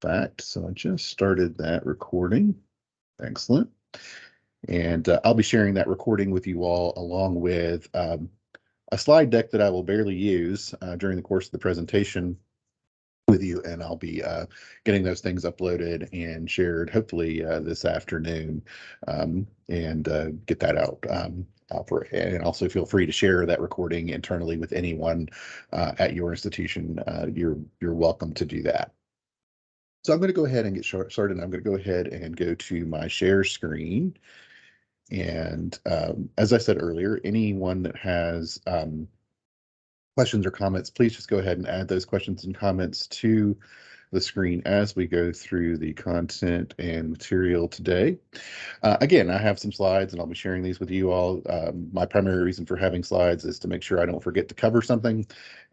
fact. So I just started that recording. Excellent. And I'll be sharing that recording with you all along with a slide deck that I will barely use during the course of the presentation with you, and I'll be getting those things uploaded and shared hopefully this afternoon, and get that out. And also feel free to share that recording internally with anyone at your institution. You're welcome to do that. So I'm going to go ahead and get started. I'm going to go ahead and go to my share screen. And as I said earlier, anyone that has questions or comments, please just go ahead and add those questions and comments to the screen as we go through the content and material today. Again, I have some slides and I'll be sharing these with you all. My primary reason for having slides is to make sure I don't forget to cover something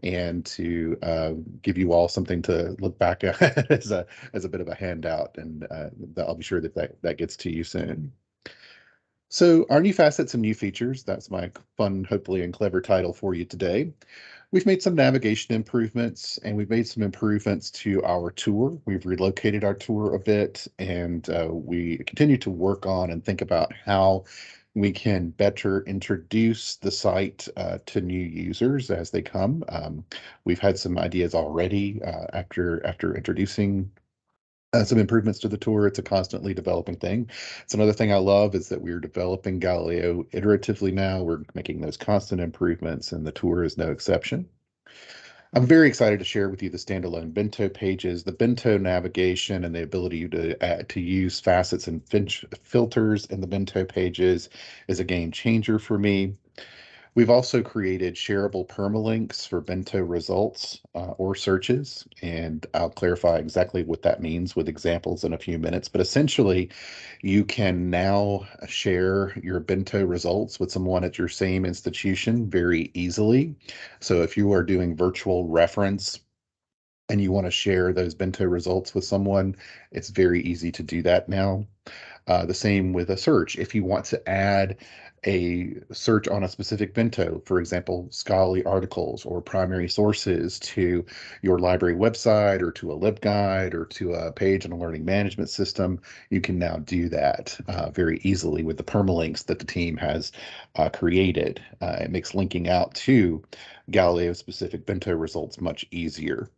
and to give you all something to look back at as a bit of a handout, and I'll be sure that gets to you soon. So our new facets and new features, that's my fun, hopefully, and clever title for you today. We've made some navigation improvements, and we've made some improvements to our tour. We've relocated our tour a bit, and we continue to work on and think about how we can better introduce the site to new users as they come. We've had some ideas already after introducing some improvements to the tour. It's a constantly developing thing. It's another thing I love is that we're developing Galileo iteratively now. We're making those constant improvements, and the tour is no exception. I'm very excited to share with you the standalone bento pages, the bento navigation, and the ability to use facets and filters in the bento pages is a game changer for me. We've also created shareable permalinks for bento results or searches, and I'll clarify exactly what that means with examples in a few minutes. But essentially, you can now share your bento results with someone at your same institution very easily. So if you are doing virtual reference and you want to share those bento results with someone, it's very easy to do that now. The same with a search. If you want to add a search on a specific bento, for example, scholarly articles or primary sources to your library website or to a LibGuide or to a page in a learning management system, you can now do that very easily with the permalinks that the team has created. It makes linking out to Galileo-specific bento results much easier.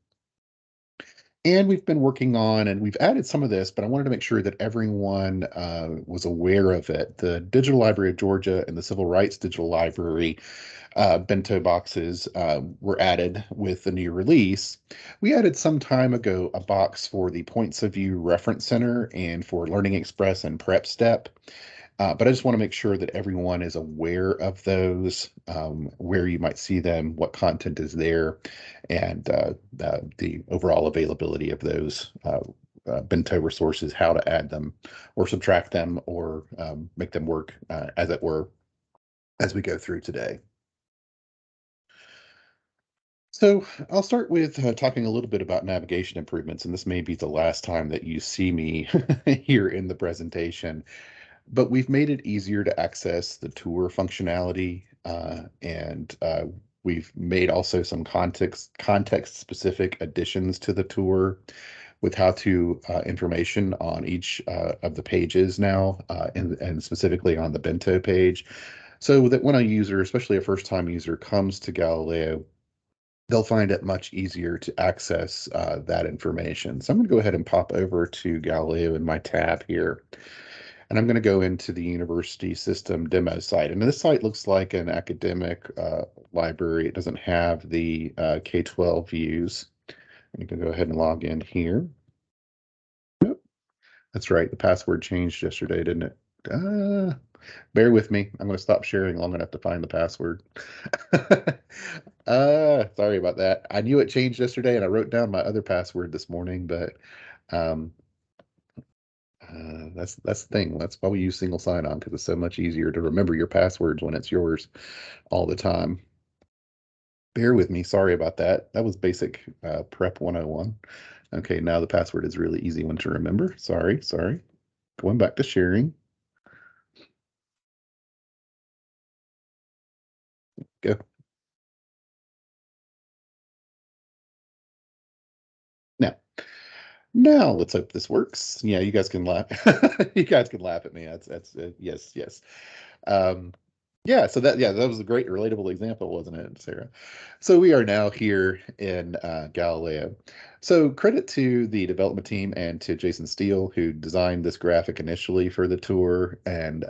And we've been working on, and we've added some of this, but I wanted to make sure that everyone was aware of it. The Digital Library of Georgia and the Civil Rights Digital Library bento boxes were added with the new release. We added some time ago a box for the Points of View Reference Center and for LearningExpress and Prep Step. But I just want to make sure that everyone is aware of those, where you might see them, what content is there, and the overall availability of those bento resources, how to add them or subtract them or make them work, as it were, as we go through today. So I'll start with talking a little bit about navigation improvements, and this may be the last time that you see me here in the presentation. But we've made it easier to access the tour functionality, and we've made also some context-specific additions to the tour with how-to information on each of the pages now, and specifically on the bento page, so that when a user, especially a first-time user, comes to Galileo, they'll find it much easier to access that information. So I'm going to go ahead and pop over to Galileo in my tab here. And I'm going to go into the university system demo site. And this site looks like an academic library. It doesn't have the K-12 views. You can go ahead and log in here. Yep. That's right. The password changed yesterday, didn't it? Bear with me. I'm going to stop sharing long enough to find the password. Sorry about that. I knew it changed yesterday, and I wrote down my other password this morning, but that's the thing. That's why we use single sign-on, because it's so much easier to remember your passwords when it's yours all the time. Bear with me. Sorry about that. That was basic prep 101. Okay, now the password is really easy one to remember. Sorry. Going back to sharing. Go. Now, Now let's hope this works. Yeah, you guys can laugh. You guys can laugh at me. That's yes, yes. Um, yeah, so that was a great relatable example, wasn't it, Sarah? So we are now here in Galileo. So credit to the development team and to Jason Steele, who designed this graphic initially for the tour, and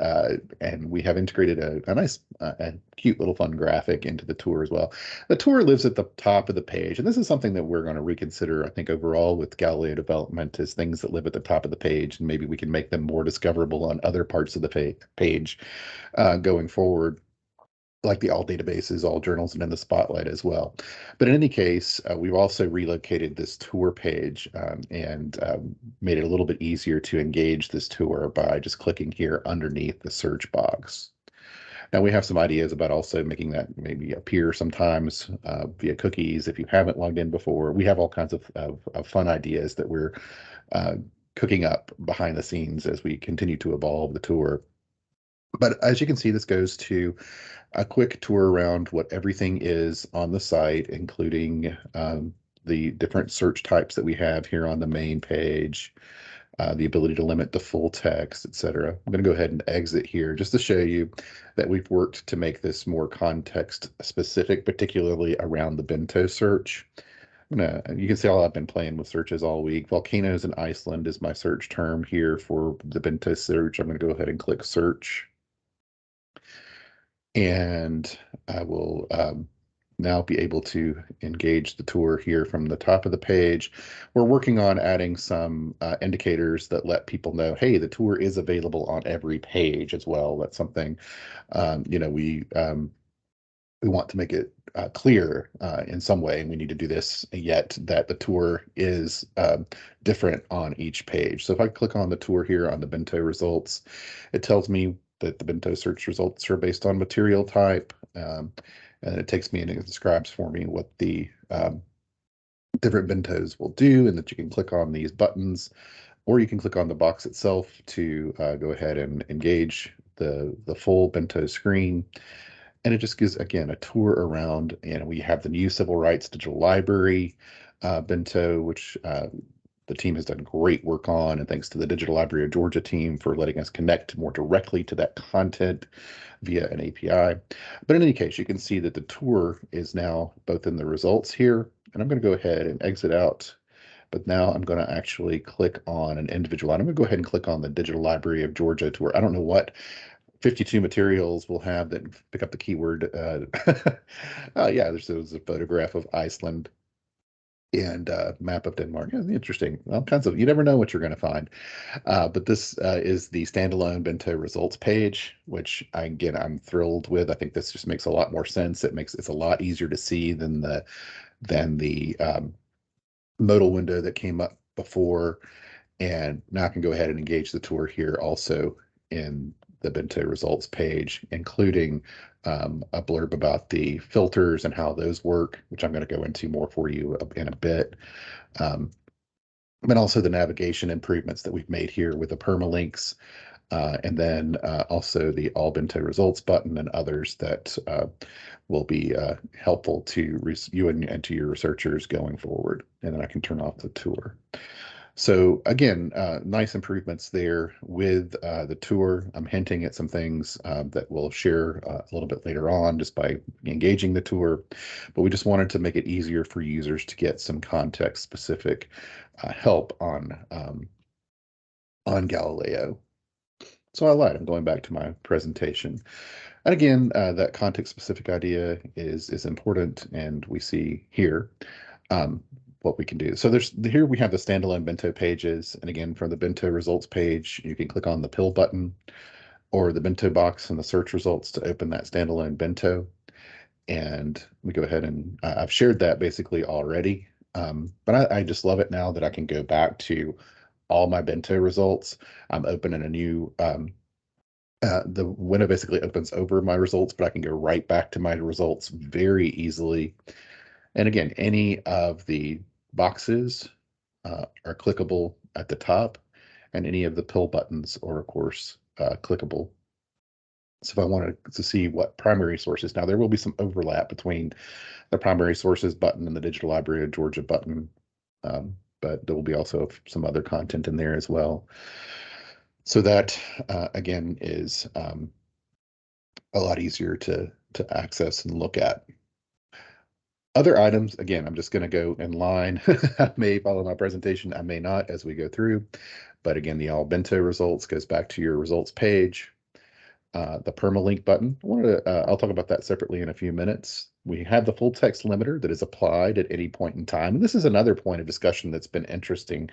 we have integrated a nice, a cute little fun graphic into the tour as well. The tour lives at the top of the page, and this is something that we're going to reconsider, I think, overall with Galileo development, is things that live at the top of the page, and maybe we can make them more discoverable on other parts of the page going forward, like the all databases, all journals, and in the spotlight as well. But in any case, we've also relocated this tour page and made it a little bit easier to engage this tour by just clicking here underneath the search box. Now we have some ideas about also making that maybe appear sometimes via cookies if you haven't logged in before. We have all kinds of fun ideas that we're uh, cooking up behind the scenes as we continue to evolve the tour. But as you can see, this goes to a quick tour around what everything is on the site, including the different search types that we have here on the main page, the ability to limit the full text, etc. I'm going to go ahead and exit here just to show you that we've worked to make this more context specific, particularly around the bento search. You can see I've been playing with searches all week. Volcanoes in Iceland is my search term here for the bento search. I'm going to go ahead and click search. And I will now be able to engage the tour here from the top of the page. We're working on adding some indicators that let people know, hey, the tour is available on every page as well. That's something, we want to make it clear in some way, and we need to do this yet, that the tour is different on each page. So if I click on the tour here on the bento results, it tells me that the bento search results are based on material type, and it takes me and it describes for me what the different bentos will do, and that you can click on these buttons, or you can click on the box itself to go ahead and engage the full bento screen. And it just gives, again, a tour around, and we have the new Civil Rights Digital Library bento, which the team has done great work on, and thanks to the Digital Library of Georgia team for letting us connect more directly to that content via an API. But in any case, you can see that the tour is now both in the results here, and I'm going to go ahead and exit out. But now I'm going to actually click on an individual. I'm going to go ahead and click on the Digital Library of Georgia tour. I don't know what 52 materials will have that pick up the keyword. Yeah, there's a photograph of Iceland and map of Denmark. Yeah, interesting. All kinds of, you never know what you're going to find. But this is the standalone bento results page, which again, I'm thrilled with. I think this just makes a lot more sense. It's a lot easier to see than the modal window that came up before. And now I can go ahead and engage the tour here also in the bento results page, including a blurb about the filters and how those work, which I'm going to go into more for you in a bit. But also the navigation improvements that we've made here with the permalinks, and then also the all bento results button and others that will be helpful to you and to your researchers going forward. And then I can turn off the tour. So again, nice improvements there with the tour. I'm hinting at some things that we'll share a little bit later on just by engaging the tour, but we just wanted to make it easier for users to get some context-specific help on Galileo. So I lied. I'm going back to my presentation. And again, that context-specific idea is important, and we see here what we can do. So here we have the standalone bento pages. And again, from the bento results page, you can click on the pill button or the bento box in the search results to open that standalone bento. And we go ahead and I've shared that basically already. But I just love it now that I can go back to all my bento results. I'm opening a new, the window basically opens over my results, but I can go right back to my results very easily. And again, any of the boxes are clickable at the top, and any of the pill buttons are, of course, clickable. So if I wanted to see what primary sources, now there will be some overlap between the primary sources button and the Digital Library of Georgia button. but there will be also some other content in there as well. So that, again, is a lot easier to access and look at. Other items, again, I'm just going to go in line. I may follow my presentation, I may not as we go through. But again, the all bento results goes back to your results page. The permalink button, I'll talk about that separately in a few minutes. We have the full text limiter that is applied at any point in time. And this is another point of discussion that's been interesting.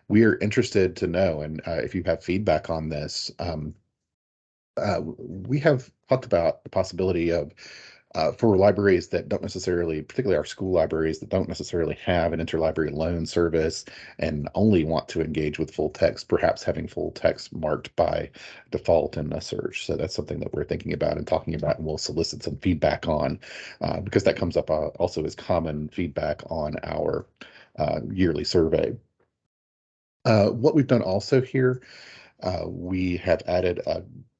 We are interested to know, and if you have feedback on this, we have talked about the possibility of for libraries that don't necessarily, particularly our school libraries that don't necessarily have an interlibrary loan service and only want to engage with full text, perhaps having full text marked by default in a search. So that's something that we're thinking about and talking about, and we'll solicit some feedback on because that comes up also as common feedback on our yearly survey. What we've done also here, we have added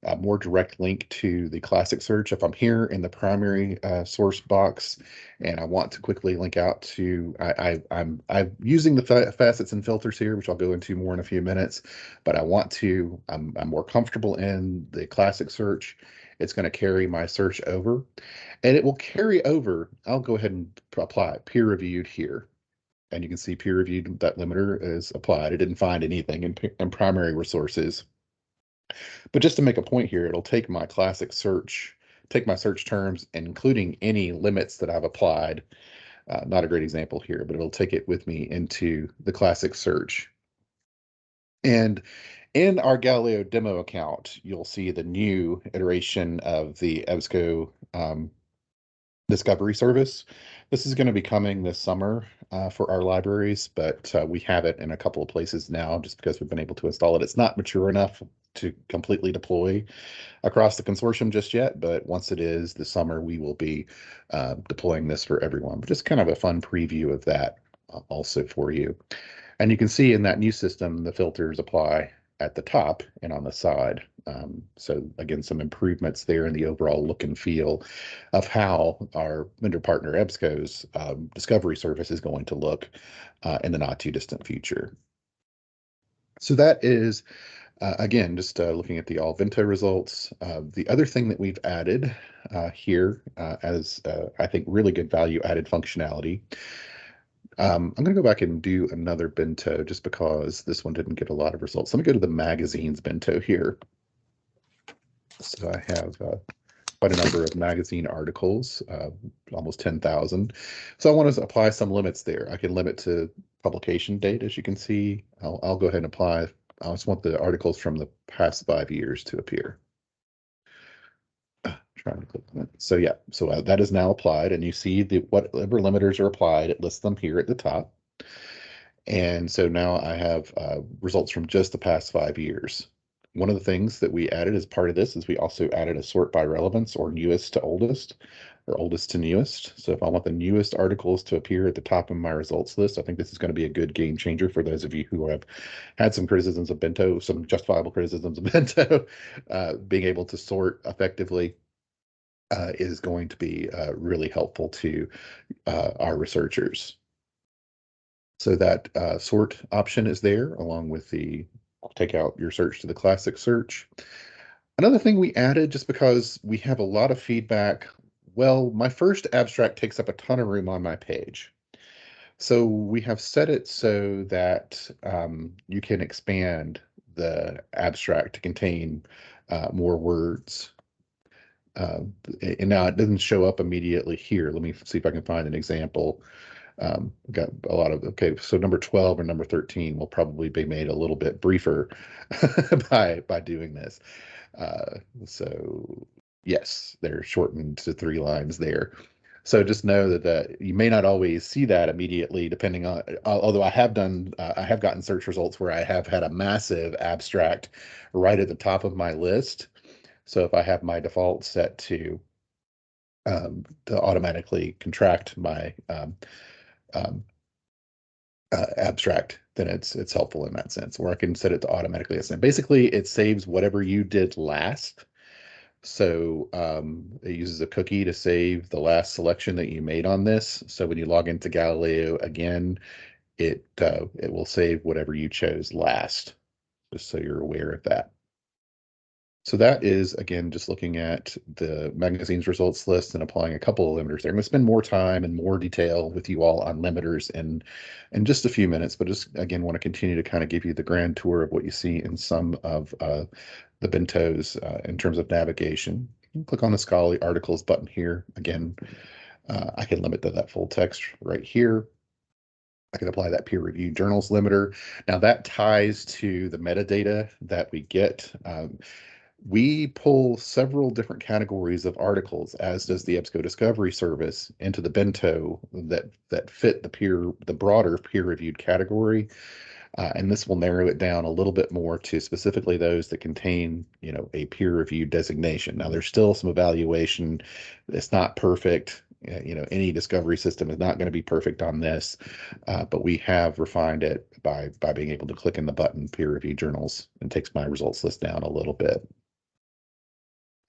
a more direct link to the classic search. If I'm here in the primary source box and I want to quickly link out to, I'm using the facets and filters here, which I'll go into more in a few minutes, but I'm more comfortable in the classic search. It's going to carry my search over, and it will carry over. I'll go ahead and apply peer reviewed here. And you can see peer reviewed, that limiter is applied. It didn't find anything in primary resources. But just to make a point here, it'll take my classic search, take my search terms, including any limits that I've applied. Not a great example here, but it'll take it with me into the classic search. And in our Galileo demo account, you'll see the new iteration of the EBSCO discovery service. This is going to be coming this summer for our libraries, but we have it in a couple of places now just because we've been able to install it. It's not mature enough to completely deploy across the consortium just yet, but once it is this summer, we will be deploying this for everyone. But just kind of a fun preview of that also for you. And you can see in that new system, the filters apply at the top and on the side. So again, some improvements there in the overall look and feel of how our vendor partner EBSCO's discovery service is going to look in the not too distant future. So that is, again, just looking at the all Vento results. The other thing that we've added here as I think really good value added functionality. I'm going to go back and do another bento just because this one didn't get a lot of results. Let me go to the magazine's bento here. So I have quite a number of magazine articles, almost 10,000. So I want to apply some limits there. I can limit to publication date, as you can see. I'll go ahead and apply. I just want the articles from the past 5 years to appear. Trying to click on it. So yeah, so that is now applied, and you see whatever limiters are applied, it lists them here at the top. And so now I have results from just the past 5 years. One of the things that we added as part of this is we also added a sort by relevance, or newest to oldest, or oldest to newest. So if I want the newest articles to appear at the top of my results list, I think this is going to be a good game changer for those of you who have had some criticisms of bento, some justifiable criticisms of bento. Being able to sort effectively is going to be really helpful to our researchers. So that sort option is there, along with the take out your search to the classic search. Another thing we added, just because we have a lot of feedback, well, my first abstract takes up a ton of room on my page. So we have set it so that you can expand the abstract to contain more words. And now it doesn't show up immediately here. Let me see if I can find an example. Got a lot of, okay, so number 12 and number 13 will probably be made a little bit briefer by doing this. So yes, they're shortened to 3 lines there. So just know that you may not always see that immediately, depending on, although I have gotten search results where I have had a massive abstract right at the top of my list. So if I have my default set to automatically contract my abstract, then it's helpful in that sense, or I can set it to automatically ascend. Basically, it saves whatever you did last. So it uses a cookie to save the last selection that you made on this. So when you log into Galileo again, it will save whatever you chose last, just so you're aware of that. So that is, again, just looking at the magazine's results list and applying a couple of limiters there. I'm going to spend more time and more detail with you all on limiters in just a few minutes, but just, again, want to continue to kind of give you the grand tour of what you see in some of the bentos in terms of navigation. Click on the scholarly articles button here. Again, I can limit that full text right here. I can apply that peer-reviewed journals limiter. Now that ties to the metadata that we get. We pull several different categories of articles, as does the EBSCO Discovery Service, into the bento that fit the broader peer-reviewed category. And this will narrow it down a little bit more to specifically those that contain, a peer-reviewed designation. Now, there's still some evaluation. It's not perfect. Any discovery system is not going to be perfect on this, but we have refined it by being able to click in the button peer-reviewed journals, and takes my results list down a little bit.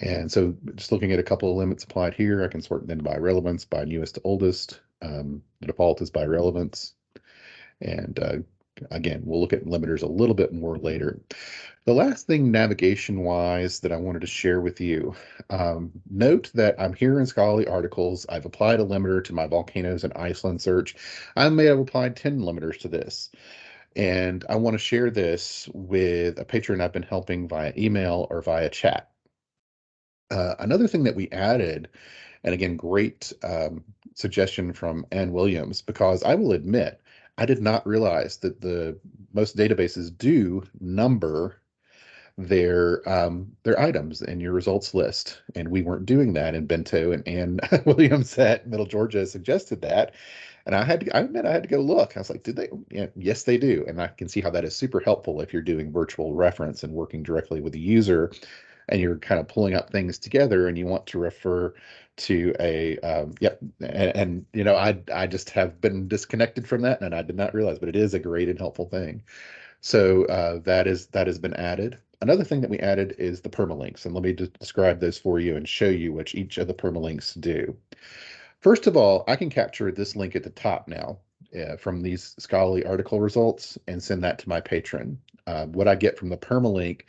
And so just looking at a couple of limits applied here, I can sort them by relevance, by newest to oldest. The default is by relevance. And again, we'll look at limiters a little bit more later. The last thing navigation-wise that I wanted to share with you, note that I'm here in scholarly articles. I've applied a limiter to my volcanoes in Iceland search. I may have applied 10 limiters to this. And I want to share this with a patron I've been helping via email or via chat. Another thing that we added, and again, great suggestion from Ann Williams, because I will admit, I did not realize that most databases do number their items in your results list, and we weren't doing that in Bento. And Ann Williams at Middle Georgia suggested that, and I admit I had to go look. I was like, did they? Yeah, yes, they do, and I can see how that is super helpful if you're doing virtual reference and working directly with the user, and you're kind of pulling up things together, and you want to refer to a I just have been disconnected from that, and I did not realize, but it is a great and helpful thing. So that has been added. Another thing that we added is the permalinks, and let me just describe those for you and show you what each of the permalinks do. First of all, I can capture this link at the top now from these scholarly article results and send that to my patron. What I get from the permalink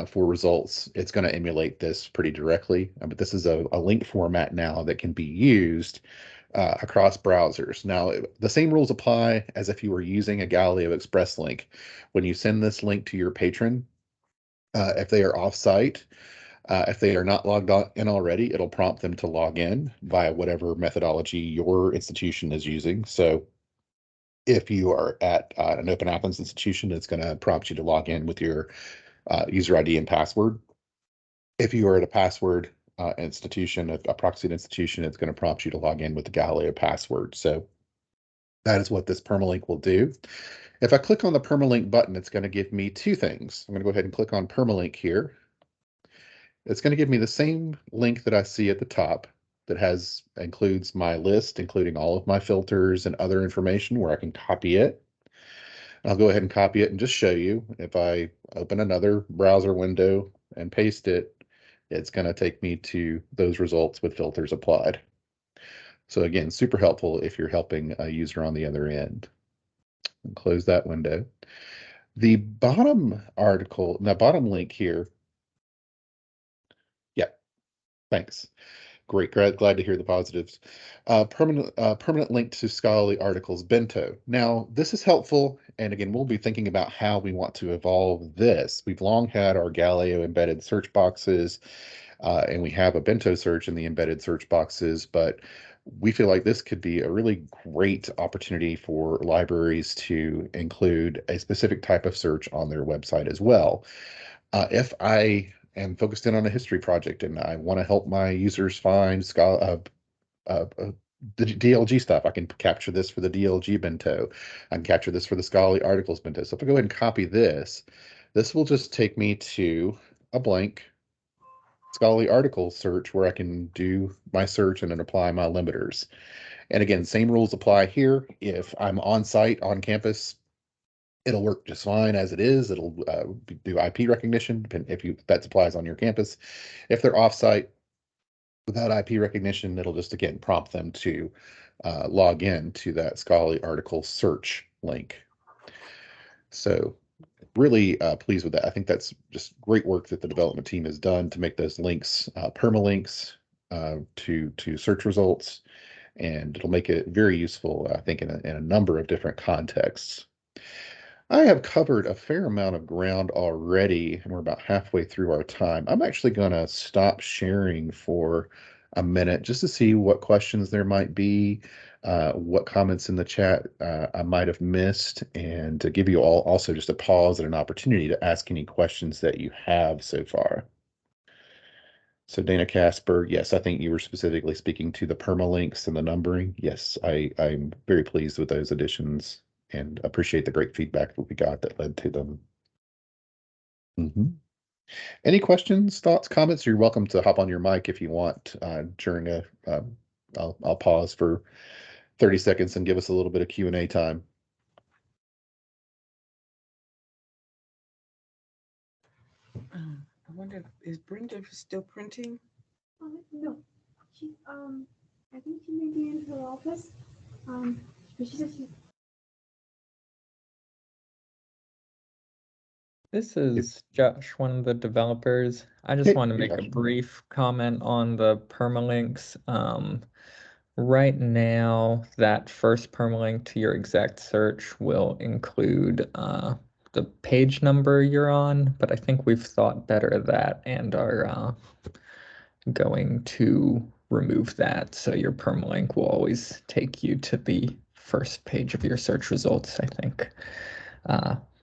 for results, it's going to emulate this pretty directly, but this is a link format now that can be used across browsers. Now, the same rules apply as if you were using a Galileo Express link. When you send this link to your patron, if they are off-site, if they are not logged in already, it'll prompt them to log in via whatever methodology your institution is using. So if you are at an Open Athens institution, it's going to prompt you to log in with your user ID and password. If you are at a password institution, a proxied institution, it's going to prompt you to log in with the Galileo password. So that is what this permalink will do. If I click on the permalink button, it's going to give me two things. I'm going to go ahead and click on permalink here. It's going to give me the same link that I see at the top that includes my list, including all of my filters and other information where I can copy it. I'll go ahead and copy it and just show you. If I open another browser window and paste it, it's going to take me to those results with filters applied. So again, super helpful if you're helping a user on the other end. And close that window. The bottom link here. Yeah, thanks. Great, glad to hear the positives. Permanent link to scholarly articles, bento. Now, this is helpful, and again, we'll be thinking about how we want to evolve this. We've long had our Galileo embedded search boxes, and we have a bento search in the embedded search boxes, but we feel like this could be a really great opportunity for libraries to include a specific type of search on their website as well. If I am focused in on a history project and I want to help my users find the DLG stuff, I can capture this for the DLG bento. I can capture this for the scholarly articles bento. So if I go ahead and copy this, this will just take me to a blank scholarly article search where I can do my search and then apply my limiters. And again, same rules apply here. If I'm on site, on campus, it'll work just fine as it is. It'll do IP recognition if that applies on your campus. If they're offsite without IP recognition, it'll just, again, prompt them to log in to that scholarly article search link. So really pleased with that. I think that's just great work that the development team has done to make those links permalinks to search results, and it'll make it very useful, I think, in a number of different contexts. I have covered a fair amount of ground already, and we're about halfway through our time. I'm actually going to stop sharing for a minute just to see what questions there might be, what comments in the chat I might have missed, and to give you all also just a pause and an opportunity to ask any questions that you have so far. So Dana Casper, yes, I think you were specifically speaking to the permalinks and the numbering. Yes, I'm very pleased with those additions and appreciate the great feedback that we got that led to them. Any questions, thoughts, comments? You're welcome to hop on your mic if you want during a, I'll pause for 30 seconds and give us a little bit of Q&A time. I wonder, is Brenda still printing? No, she I think she may be in her office. But she said she. This is Josh, one of the developers. I just want to make a brief comment on the permalinks. Right now, that first permalink to your exact search will include the page number you're on, but I think we've thought better of that and are going to remove that. So your permalink will always take you to the first page of your search results, I think.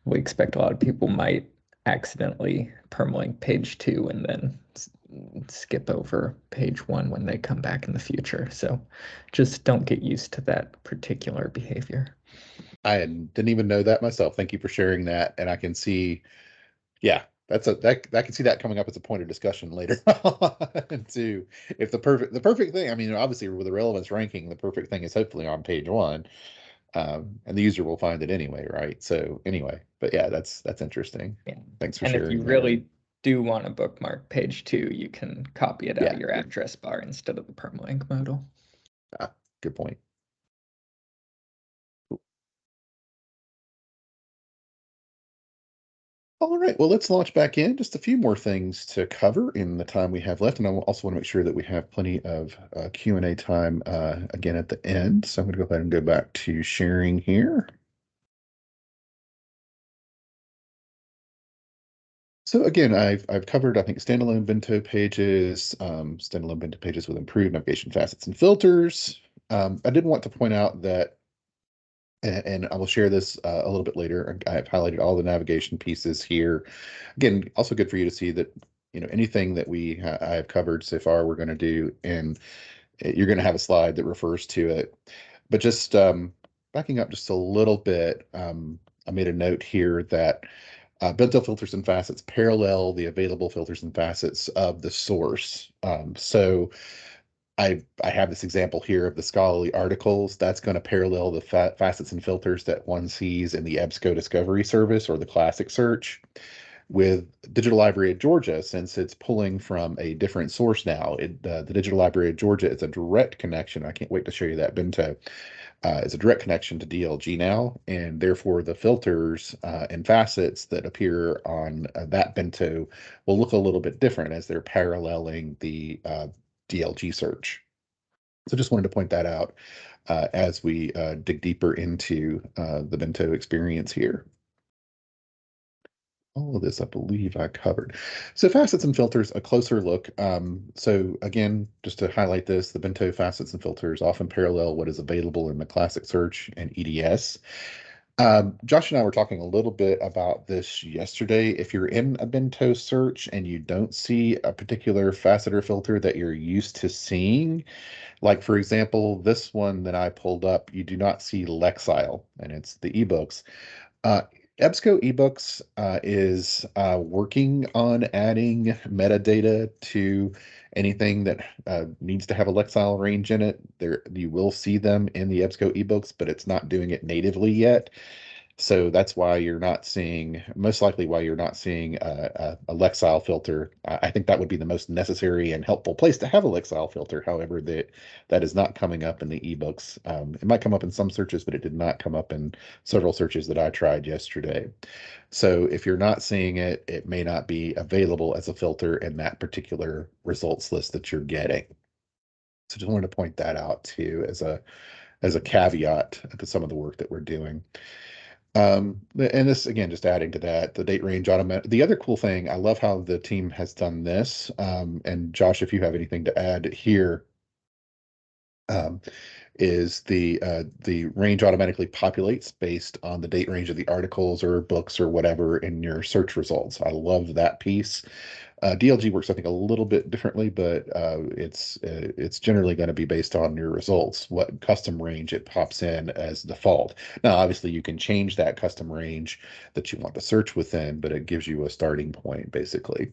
We expect a lot of people might accidentally permalink page 2 and then skip over page 1 when they come back in the future. So just don't get used to that particular behavior. I didn't even know that myself. Thank you for sharing that. And I can see, yeah, I can see that coming up as a point of discussion later on too. If the perfect thing, I mean, obviously with the relevance ranking, the perfect thing is hopefully on page 1. And the user will find it anyway, right? So anyway, but yeah, that's interesting. Yeah. Thanks for and sharing. And if you really do want to bookmark page 2, you can copy it out of your address bar instead of the permalink modal. Good point. All right, well, let's launch back in. Just a few more things to cover in the time we have left, and I also want to make sure that we have plenty of Q&A time again at the end. So I'm going to go ahead and go back to sharing here. So again, I've covered, I think, standalone bento pages, standalone bento pages with improved navigation facets and filters. I did want to point out that, and I will share this a little bit later. I have highlighted all the navigation pieces here. Again, also good for you to see that, anything that I have covered so far, we're going to do, and you're going to have a slide that refers to it. But just backing up just a little bit, I made a note here that bento filters and facets parallel the available filters and facets of the source. So I have this example here of the scholarly articles. That's going to parallel the facets and filters that one sees in the EBSCO Discovery Service or the classic search. With Digital Library of Georgia, since it's pulling from a different source now, the Digital Library of Georgia is a direct connection. I can't wait to show you that bento. Is a direct connection to DLG now, and therefore the filters and facets that appear on that bento will look a little bit different as they're paralleling the DLG search. So just wanted to point that out as we dig deeper into the bento experience here. All of this, I believe I covered. So facets and filters, a closer look. So again, just to highlight this, the bento facets and filters often parallel what is available in the classic search and EDS. Josh and I were talking a little bit about this yesterday. If you're in a bento search and you don't see a particular facet or filter that you're used to seeing, like for example, this one that I pulled up, you do not see Lexile, and it's the ebooks. EBSCO eBooks is working on adding metadata to anything that needs to have a Lexile range in it. There, you will see them in the EBSCO ebooks, but it's not doing it natively yet. So that's why you're not seeing, most likely why you're not seeing a Lexile filter. I think that would be the most necessary and helpful place to have a Lexile filter. However, that is not coming up in the ebooks. It might come up in some searches, but it did not come up in several searches that I tried yesterday. So if you're not seeing it, it may not be available as a filter in that particular results list that you're getting. So just wanted to point that out too as a caveat to some of the work that we're doing. And this, again, just adding to that, the date range automatic. The other cool thing, I love how the team has done this. And Josh, if you have anything to add here, is the range automatically populates based on the date range of the articles or books or whatever in your search results. I love that piece. DLG works, I think, a little bit differently, but it's generally going to be based on your results, what custom range it pops in as default. Now, obviously, you can change that custom range that you want to search within, but it gives you a starting point, basically.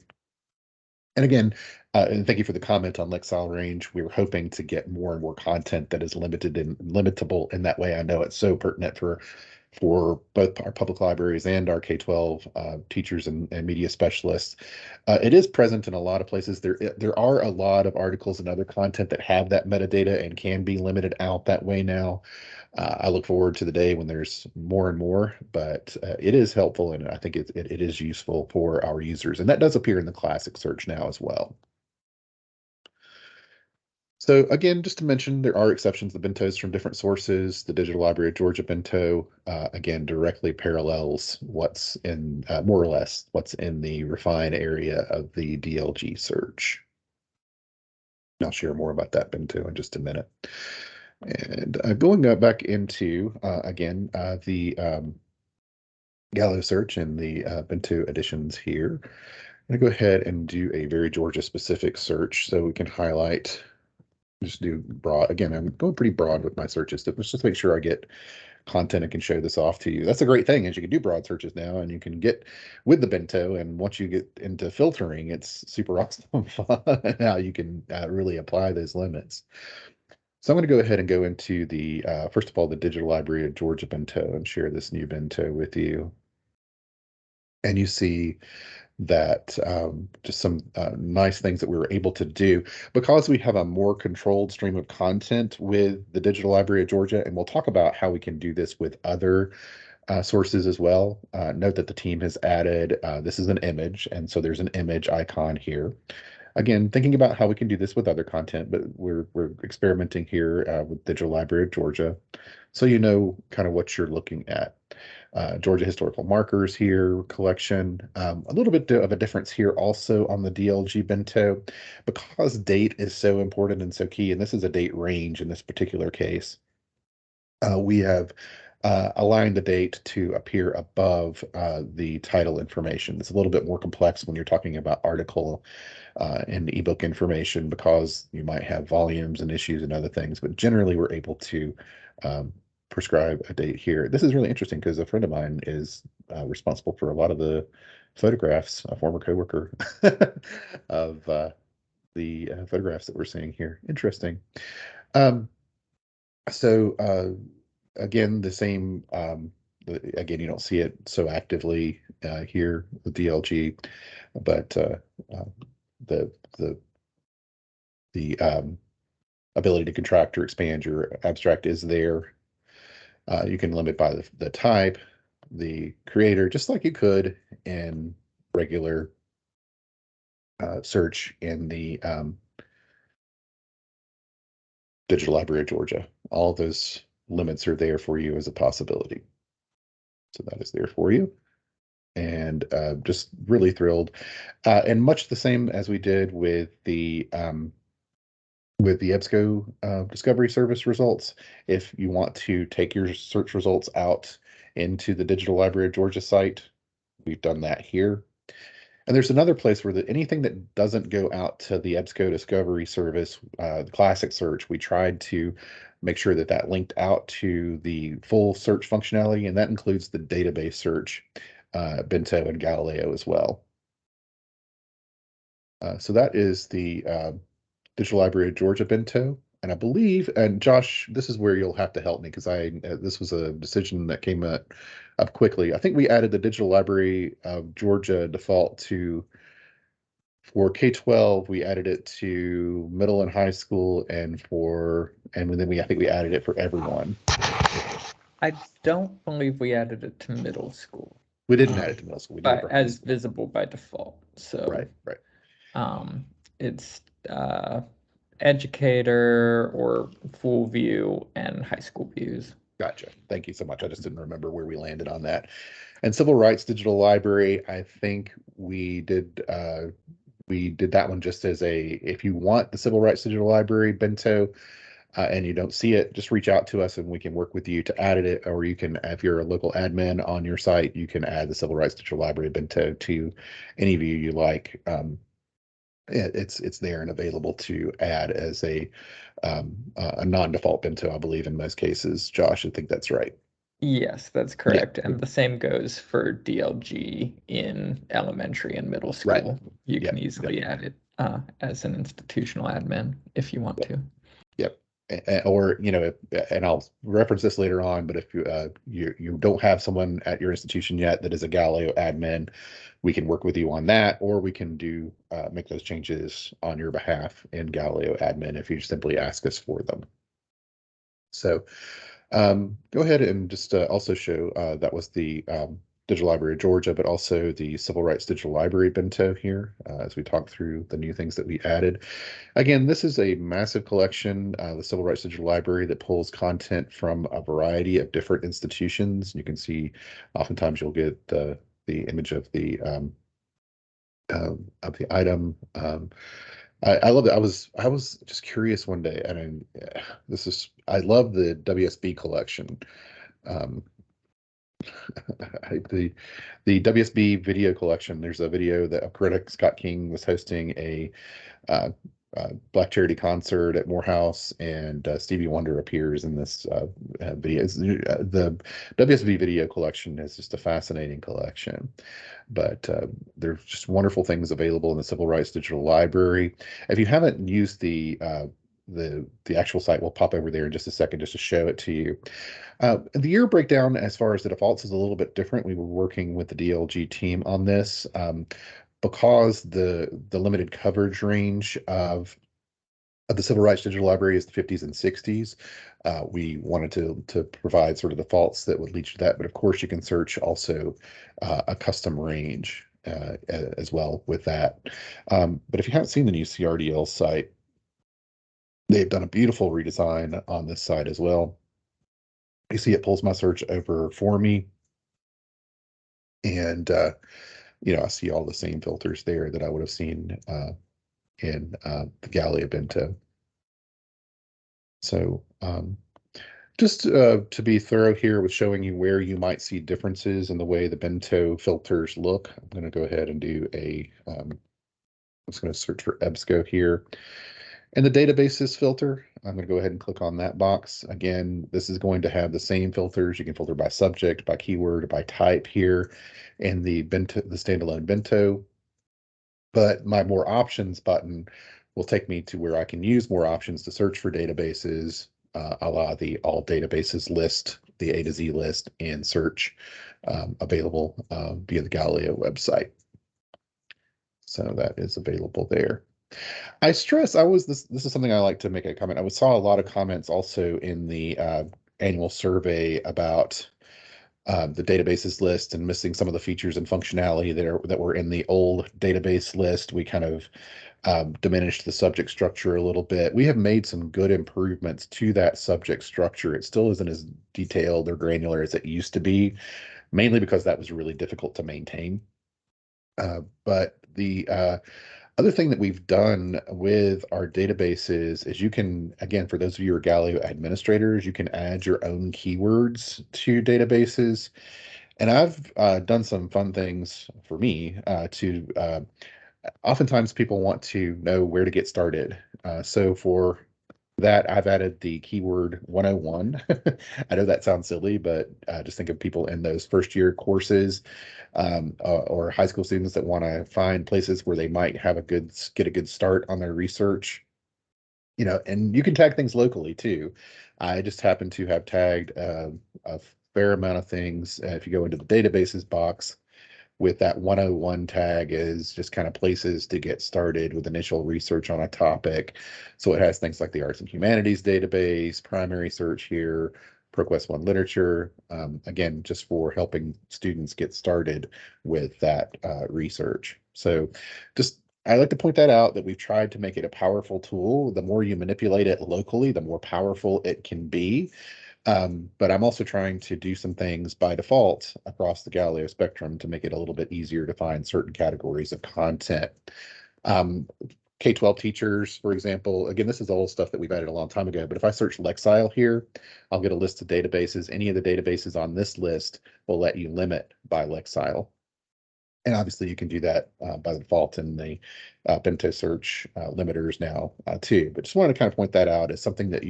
And again, and thank you for the comment on Lexile range. We were hoping to get more and more content that is limited and limitable in that way. I know it's so pertinent for both our public libraries and our K-12 teachers and media specialists. It is present in a lot of places. There are a lot of articles and other content that have that metadata and can be limited out that way now. I look forward to the day when there's more and more, but it is helpful, and I think it is useful for our users. And that does appear in the classic search now as well. So again, just to mention, there are exceptions to bentos from different sources. The Digital Library of Georgia bento, again, directly parallels what's in, more or less, what's in the refine area of the DLG search. I'll share more about that bento in just a minute. And going back into, again, the Galileo search and the bento editions here, I'm going to go ahead and do a very Georgia-specific search so we can highlight. Just do broad. Again, I'm going pretty broad with my searches. Let's just make sure I get content and can show this off to you. That's a great thing, is you can do broad searches now, and you can get with the bento. And once you get into filtering, it's super awesome fun. Now you can really apply those limits. So I'm going to go ahead and go into the, first of all, the Digital Library of Georgia bento and share this new bento with you. And you see that just some nice things that we were able to do because we have a more controlled stream of content with the Digital Library of Georgia. And we'll talk about how we can do this with other sources as well. Note that the team has added, this is an image, and so there's an image icon here. Again, thinking about how we can do this with other content, but we're experimenting here with Digital Library of Georgia, so you know kind of what you're looking at. Georgia historical markers here, collection. A little bit of a difference here also on the DLG bento, because date is so important and so key, and this is a date range in this particular case. We have aligned the date to appear above the title information. It's a little bit more complex when you're talking about article and ebook information, because you might have volumes and issues and other things, but generally we're able to prescribe a date here. This is really interesting because a friend of mine is responsible for a lot of the photographs, a former coworker of the photographs that we're seeing here. Interesting. So again, the same, again, you don't see it so actively here with DLG, but the ability to contract or expand your abstract is there. You can limit by the type, the creator, just like you could in regular search in the Digital Library of Georgia. All of those limits are there for you as a possibility. So that is there for you. And just really thrilled. And much the same as we did with the EBSCO Discovery Service results. If you want to take your search results out into the Digital Library of Georgia site, we've done that here. And there's another place where anything that doesn't go out to the EBSCO Discovery Service, the classic search, we tried to make sure that that linked out to the full search functionality, and that includes the database search, bento and Galileo as well. So that is the Digital Library of Georgia bento. and I believe, and Josh, this is where you'll have to help me because this was a decision that came up quickly. I think we added the Digital Library of Georgia default for K-12. We added it to middle and high school, and then I think we added it for everyone. I don't believe we added it to middle school. We didn't add it to middle school. We did it But for high as school. visible by default. So Right. It's educator or full view and high school views. Gotcha. Thank you so much. I just didn't remember where we landed on that. And Civil Rights Digital Library, I think we did that one just as if you want the Civil Rights Digital Library bento and you don't see it, just reach out to us and we can work with you to add it. Or you can, if you're a local admin on your site, you can add the Civil Rights Digital Library bento to any view you like. It's there and available to add as a non-default bento, I believe, in most cases. Josh, I think that's right. Yes, that's correct. Yeah. And the same goes for DLG in elementary and middle school. Right. You can easily add it as an institutional admin if you want to. Yep. Or, and I'll reference this later on, but if you don't have someone at your institution yet that is a Galileo admin, we can work with you on that, or we can make those changes on your behalf in Galileo admin if you simply ask us for them. So go ahead and just also show that was the Digital Library of Georgia, but also the Civil Rights Digital Library bento here as we talk through the new things that we added. Again, this is a massive collection, the Civil Rights Digital Library, that pulls content from a variety of different institutions. You can see oftentimes you'll get the image of the item. I love it. I was just curious one day, and I love the WSB collection. The WSB video collection. There's a video that a critic, Scott King, was hosting a Black Charity concert at Morehouse, and Stevie Wonder appears in this video. The WSB video collection is just a fascinating collection, but there's just wonderful things available in the Civil Rights Digital Library. If you haven't used the actual site, we'll pop over there in just a second just to show it to you. The year breakdown as far as the defaults is a little bit different. We were working with the DLG team on this. Because the limited coverage range of the Civil Rights Digital Library is the 50s and 60s, we wanted to provide sort of defaults that would lead you to that. But of course, you can search also a custom range as well with that. But if you haven't seen the new CRDL site, they've done a beautiful redesign on this site as well. You see it pulls my search over for me. And I see all the same filters there that I would have seen in the Galileo bento. So just to be thorough here with showing you where you might see differences in the way the bento filters look, I'm going to go ahead and do I'm just going to search for EBSCO here. And the databases filter, I'm going to go ahead and click on that box. Again, this is going to have the same filters. You can filter by subject, by keyword, by type here in the standalone bento. But my more options button will take me to where I can use more options to search for databases, a la the all databases list, the A to Z list, and search available via the Galileo website. So that is available there. I stress, this is something I like to make a comment. I saw a lot of comments also in the annual survey about the databases list and missing some of the features and functionality that were in the old database list. We kind of diminished the subject structure a little bit. We have made some good improvements to that subject structure. It still isn't as detailed or granular as it used to be, mainly because that was really difficult to maintain. But the other thing that we've done with our databases is you can, again, for those of you who are Galileo administrators, you can add your own keywords to databases. And I've done some fun things for me oftentimes people want to know where to get started. So for that, I've added the keyword 101. I know that sounds silly, but just think of people in those first year courses or high school students that want to find places where they might have get a good start on their research. and you can tag things locally too. I just happen to have tagged a fair amount of things. If you go into the databases box, with that 101 tag is just kind of places to get started with initial research on a topic. So it has things like the Arts and Humanities database, primary search here, ProQuest 1 literature, again, just for helping students get started with that research. So I like to point that out, that we've tried to make it a powerful tool. The more you manipulate it locally, the more powerful it can be. But I'm also trying to do some things by default across the Galileo spectrum to make it a little bit easier to find certain categories of content. K-12 teachers, for example, again, this is all stuff that we've added a long time ago, but if I search Lexile here, I'll get a list of databases. Any of the databases on this list will let you limit by Lexile. And obviously you can do that by default in the bento search limiters now too. But just wanted to kind of point that out as something that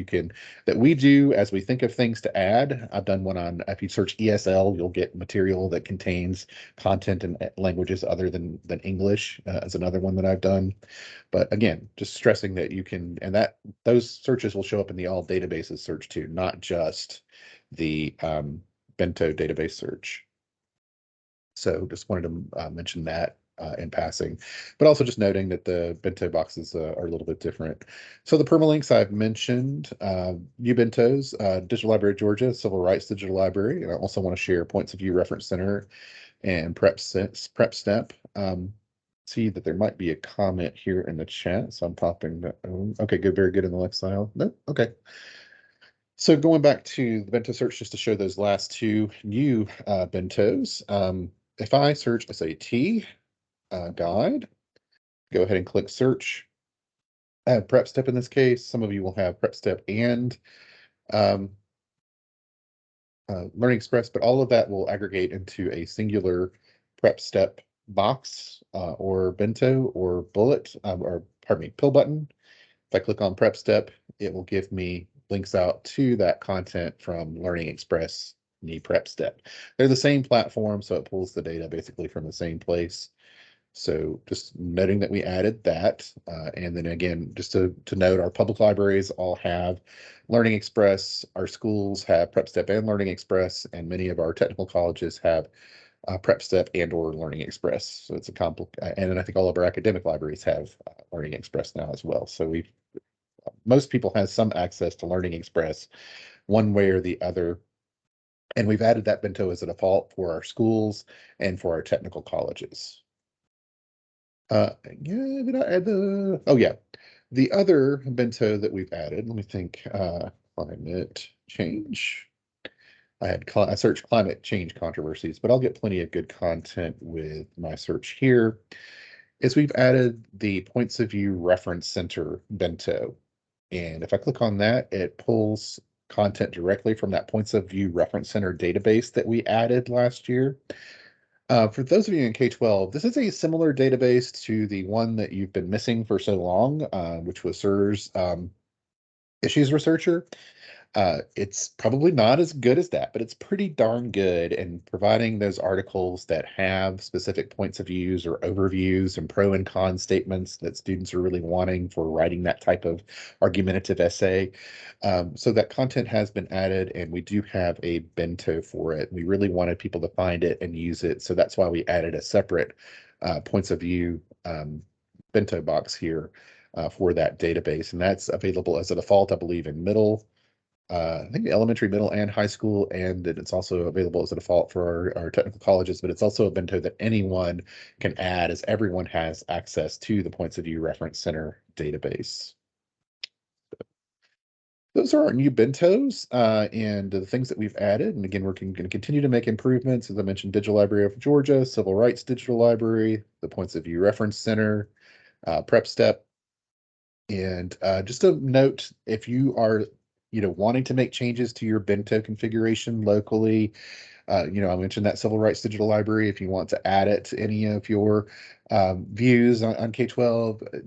that we do as we think of things to add. I've done one on, if you search ESL, you'll get material that contains content in languages other than English as another one that I've done. But again, just stressing that you can, and that those searches will show up in the all databases search too, not just the bento database search. So just wanted to mention that in passing, but also just noting that the bento boxes are a little bit different. So the permalinks I've mentioned, ubentos, Digital Library of Georgia, Civil Rights Digital Library, and I also want to share Points of View Reference Center and PrepStep. See that there might be a comment here in the chat, so I'm popping that. Okay, good, very good in the Lexile. No, okay. So going back to the bento search, just to show those last two new bentos. If I search SAT guide, go ahead and click search. I have PrepStep in this case. Some of you will have PrepStep and LearningExpress, but all of that will aggregate into a singular PrepStep box or bento or bullet, or pardon me, pill button. If I click on PrepStep, it will give me links out to that content from LearningExpress PrepStep. They're the same platform, so it pulls the data basically from the same place. So just noting that we added that. And then again, just to note, our public libraries all have LearningExpress. Our schools have PrepStep and LearningExpress, and many of our technical colleges have PrepStep and or LearningExpress. So it's a and then I think all of our academic libraries have LearningExpress now as well. So most people have some access to LearningExpress one way or the other. And we've added that bento as a default for our schools and for our technical colleges. Yeah, did I add oh yeah, the other bento that we've added, let me think, climate change. I searched climate change controversies, but I'll get plenty of good content with my search here. Is we've added the Points of View Reference Center bento. And if I click on that, it pulls content directly from that Points of View Reference Center database that we added last year. For those of you in K-12, this is a similar database to the one that you've been missing for so long, which was SIR's Issues Researcher. It's probably not as good as that, but it's pretty darn good in providing those articles that have specific points of views or overviews and pro and con statements that students are really wanting for writing that type of argumentative essay. So that content has been added, and we do have a bento for it. We really wanted people to find it and use it, so that's why we added a separate points of view bento box here for that database, and that's available as a default, I believe, in I think elementary, middle, and high school, and it's also available as a default for our technical colleges, but it's also a bento that anyone can add, as everyone has access to the Points of View Reference Center database. Those are our new bentos and the things that we've added. And again, we're going to continue to make improvements. As I mentioned, Digital Library of Georgia, Civil Rights Digital Library, the Points of View Reference Center, PrepStep. And just a note, if you are wanting to make changes to your bento configuration locally, I mentioned that Civil Rights Digital Library. If you want to add it to any of your views on K-12,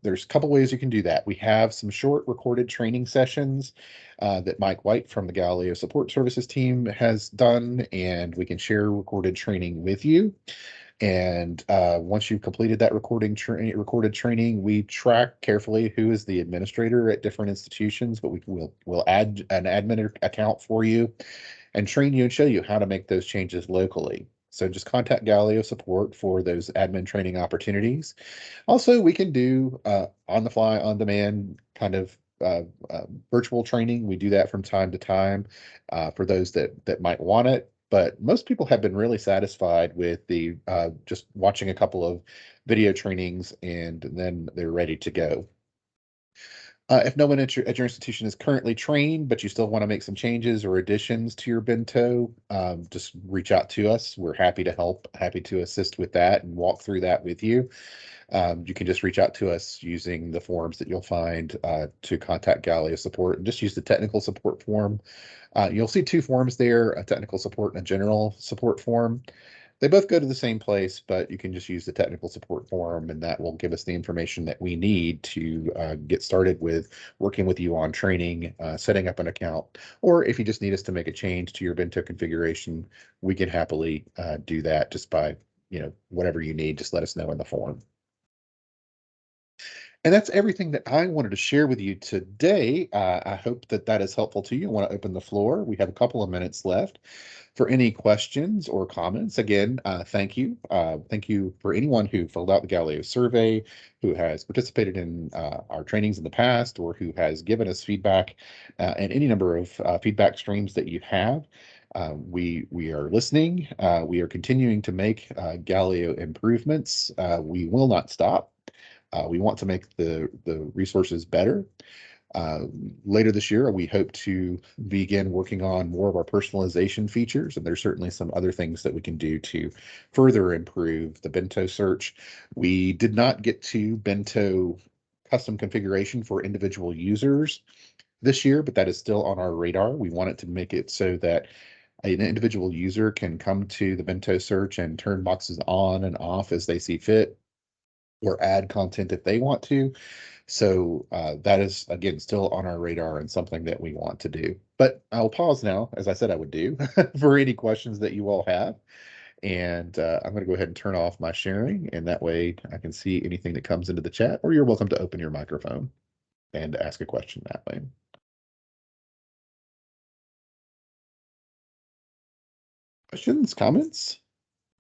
there's a couple ways you can do that. We have some short recorded training sessions that Mike White from the Galileo Support Services team has done, and we can share recorded training with you. And once you've completed that recorded training, we track carefully who is the administrator at different institutions, but we'll add an admin account for you and train you and show you how to make those changes locally. So just contact Galileo support for those admin training opportunities. Also, we can do on the fly, on demand kind of virtual training. We do that from time to time for those that might want it. But most people have been really satisfied with the just watching a couple of video trainings and then they're ready to go. If no one at your institution is currently trained, but you still want to make some changes or additions to your bento, just reach out to us. We're happy to help, happy to assist with that and walk through that with you. You can just reach out to us using the forms that you'll find to contact Galileo support, and just use the technical support form. You'll see two forms there, a technical support and a general support form. They both go to the same place, but you can just use the technical support form, and that will give us the information that we need to get started with working with you on training, setting up an account, or if you just need us to make a change to your bento configuration, we can happily do that just by, whatever you need, just let us know in the form. And that's everything that I wanted to share with you today. I hope that that is helpful to you. I want to open the floor. We have a couple of minutes left for any questions or comments. Again, thank you. Thank you for anyone who filled out the Galileo survey, who has participated in our trainings in the past, or who has given us feedback and any number of feedback streams that you have. We are listening. We are continuing to make Galileo improvements. We will not stop. We want to make the resources better. Later this year, we hope to begin working on more of our personalization features, and there's certainly some other things that we can do to further improve the bento search. We did not get to bento custom configuration for individual users this year, but that is still on our radar. We wanted to make it so that an individual user can come to the bento search and turn boxes on and off as they see fit, or add content if they want to. So that is, again, still on our radar and something that we want to do. But I'll pause now, as I said I would do, for any questions that you all have. And I'm going to go ahead and turn off my sharing, and that way I can see anything that comes into the chat, or you're welcome to open your microphone and ask a question that way. Questions, comments?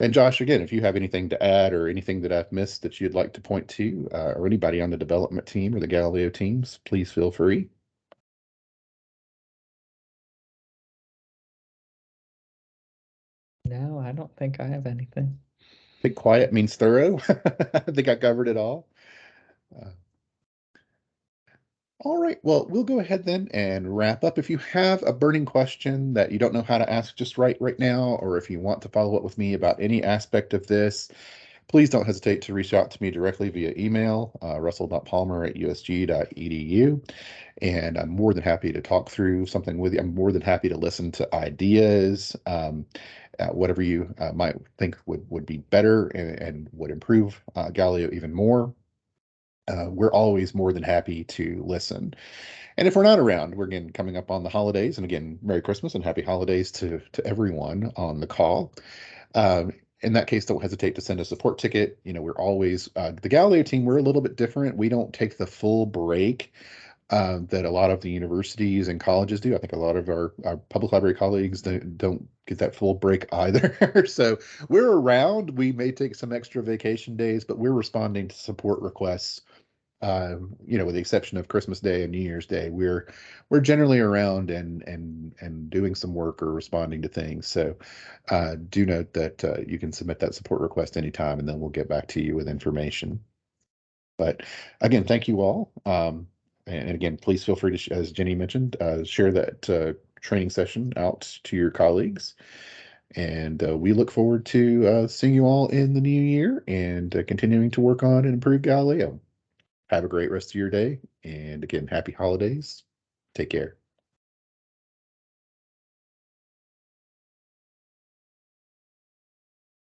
And Josh, again, if you have anything to add or anything that I've missed that you'd like to point to, or anybody on the development team or the Galileo teams, please feel free. No, I don't think I have anything. I think quiet means thorough. I think I covered it all. All right, well, we'll go ahead then and wrap up. If you have a burning question that you don't know how to ask just right now, or if you want to follow up with me about any aspect of this, please don't hesitate to reach out to me directly via email, russell.palmer@usg.edu. And I'm more than happy to talk through something with you. I'm more than happy to listen to ideas, whatever you might think would be better and would improve Galileo even more. We're always more than happy to listen. And if we're not around, we're again coming up on the holidays. And again, Merry Christmas and Happy Holidays to everyone on the call. In that case, don't hesitate to send a support ticket. We're always, the Galileo team, we're a little bit different. We don't take the full break that a lot of the universities and colleges do. I think a lot of our public library colleagues don't get that full break either. So we're around. We may take some extra vacation days, but we're responding to support requests. With the exception of Christmas Day and New Year's Day, we're generally around and doing some work or responding to things. So do note that you can submit that support request anytime, and then we'll get back to you with information. But again, thank you all. And again, please feel free to, as Jenny mentioned, share that training session out to your colleagues. And we look forward to seeing you all in the new year and continuing to work on and improve Galileo. Have a great rest of your day. And again, happy holidays. Take care.